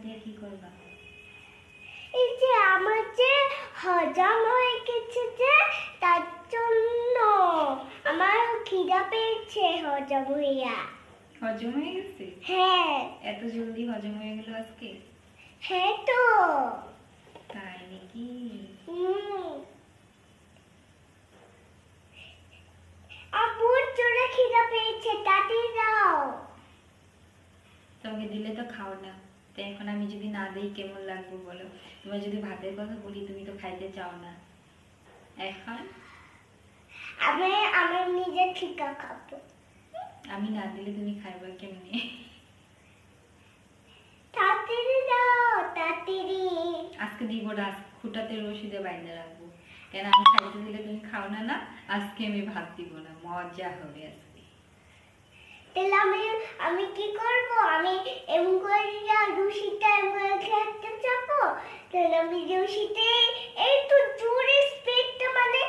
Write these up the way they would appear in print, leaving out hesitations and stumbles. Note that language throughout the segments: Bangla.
দিয়ে কি করবা? এই যে আমার যে হজম হয়ে গেছে যে তার জন্য আমার খিদা পেয়েছে হজম হইয়া। হজম হয়ে গেছে? হ্যাঁ। এত জলদি হজম হয়ে গেল আজকে? হ্যাঁ তো। তাই নাকি? আপুর জোরে খিদা পেয়েছে, তাড়াতাড়ি দাও। তোমাকে দিলে তো খাও না, তো এখন আমি যদি না দিই কেমন লাগবে বলো? তোমার যদি ভাতের কথা বলি তুমি তো খাইতে চাও না। এখন আমি আমার নিজের ঠিকা খাবো। আমি না দিলে তুমি খাইবা কেমনে? তাড়াতাড়ি দাও, তাড়াতাড়ি। আজকে দিব না, খুঁটাতে রশিদে বাইন্ধে রাখবো। কেন আমি খাইতে দিলে তুমি খাও না? না, আজকে আমি ভাত দিব না, মজা হবে আজকে। তাহলে আমি কি করব? আমি এমন করে রশিটা এমন খেতে যাবো, তাহলে আমি রশিতে এই তো জোরে স্পিডটা মানে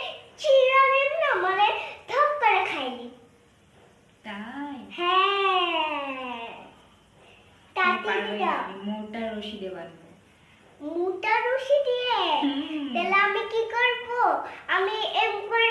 চিরালেন না, মানে ধপ করে খাইনি। তাই? হ্যাঁ। তাড়াতাড়ি দাও। আমি মোটা রশিদে বাঁধবো। মোটা রশি দিয়ে? তাহলে আমি কি করব? আমি এমন করে